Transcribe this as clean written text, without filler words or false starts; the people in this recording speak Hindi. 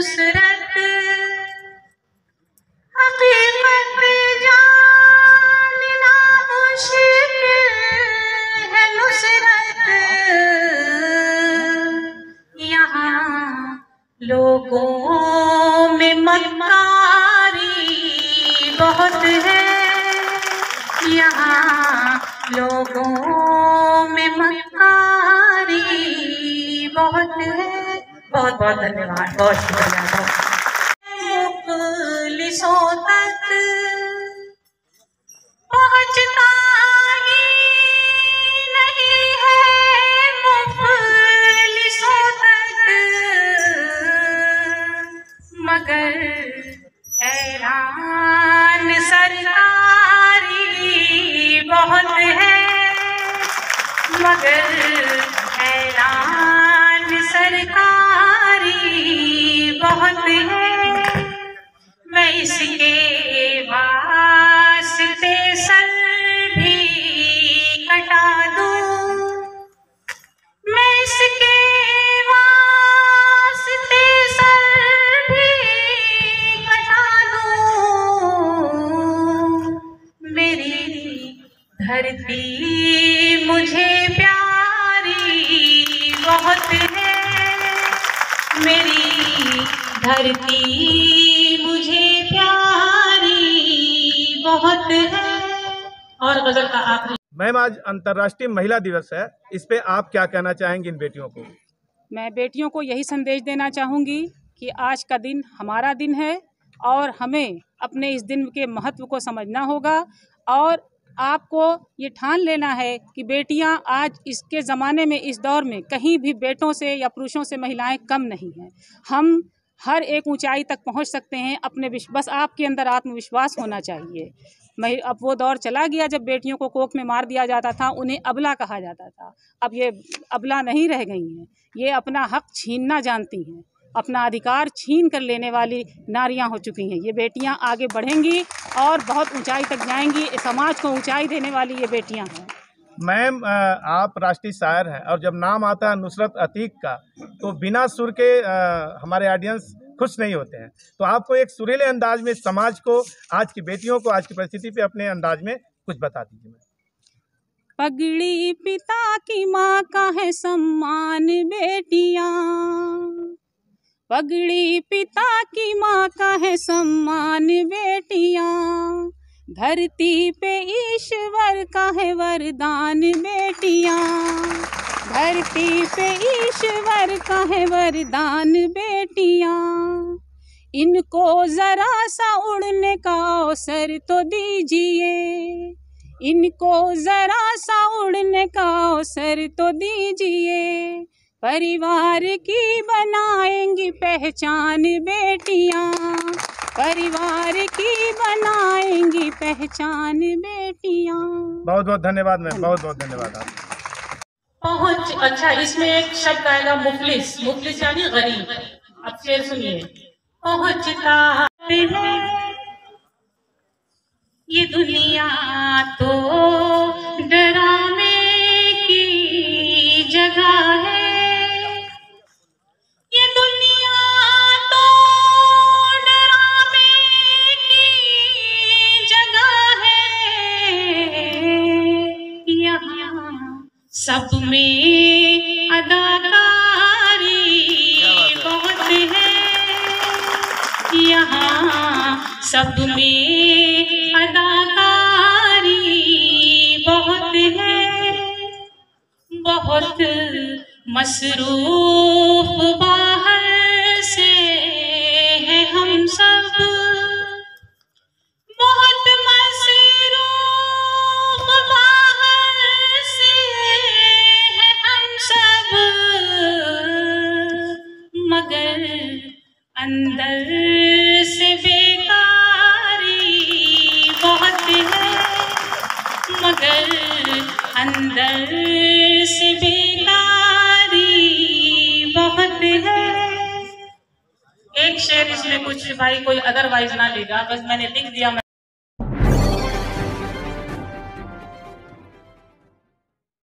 नुसरत, हकीकत जानना मुश्किल है नुसरत। यहाँ लोगों में मक्कारी बहुत है, यहाँ लोगों में मक्कारी बहुत है। बहुत बहुत धन्यवाद, बहुत शुक्रिया। मुखलिसों तक पहुँचता ही नहीं है, मुखलिसों तक, मगर ऐलान सरकारी बहुत है, मगर ऐलान सरकारी बहुत है। मैं इसके वास्ते सर भी कटा दूं, मैं इसके वास्ते सर भी कटा दूं। मेरी धरती मुझे प्यारी बहुत है, मेरी धरती मुझे प्यारी बहुत है। और गजल का आखिरी। मैम, आज अंतर्राष्ट्रीय महिला दिवस है, इस पे आप क्या कहना चाहेंगी इन बेटियों को? मैं बेटियों को यही संदेश देना चाहूँगी कि आज का दिन हमारा दिन है और हमें अपने इस दिन के महत्व को समझना होगा और आपको ये ठान लेना है कि बेटियां आज इसके ज़माने में, इस दौर में कहीं भी बेटों से या पुरुषों से महिलाएं कम नहीं हैं। हम हर एक ऊंचाई तक पहुंच सकते हैं अपने बस आपके अंदर आत्मविश्वास होना चाहिए। अब वो दौर चला गया जब बेटियों को कोख में मार दिया जाता था, उन्हें अबला कहा जाता था। अब ये अबला नहीं रह गई हैं, ये अपना हक छीनना जानती हैं, अपना अधिकार छीन कर लेने वाली नारियां हो चुकी हैं। ये बेटियां आगे बढ़ेंगी और बहुत ऊंचाई तक जाएंगी, समाज को ऊंचाई देने वाली ये बेटियां हैं। मैम, आप राष्ट्रीय शायर हैं और जब नाम आता है नुसरत अतीक का तो बिना सुर के हमारे ऑडियंस खुश नहीं होते हैं, तो आपको एक सुरीले अंदाज में समाज को, आज की बेटियों को, आज की परिस्थिति पे अपने अंदाज में कुछ बता दीजिए। पगड़ी पिता की माँ का है सम्मान बेटियां, पगड़ी पिता की माँ का है सम्मान बेटियां, धरती पे ईश्वर का है वरदान बेटियां, धरती पे ईश्वर का है वरदान बेटियां। इनको जरा सा उड़ने का अवसर तो दीजिए, इनको जरा सा उड़ने का अवसर तो दीजिए, परिवार की बनाएंगी पहचान बेटियां, परिवार की बनाएंगी पहचान बेटियां। बहुत बहुत धन्यवाद मैम, बहुत बहुत धन्यवाद आप। पहुंच, अच्छा इसमें एक शब्द आएगा मुफलिस, मुफलिस यानी गरीब। अब शेर सुनिए। पहुंचता है ये दुनिया तो डराने की जगह है, ये दुनिया तो डराने की जगह है, यहाँ सब में अदाकारी बहुत है, यहाँ सब में अदाकारी बहुत है। बहुत मसरूफ बाहर से है हम सब, बहुत मसरूफ बाहर से है हम सब, मगर अंदर से बेकारी बहुत है, मगर अंदर से बेकारी बहुत है। एक शेर इसमें कुछ भाई कोई अदरवाइज ना लेगा, बस मैंने लिख दिया।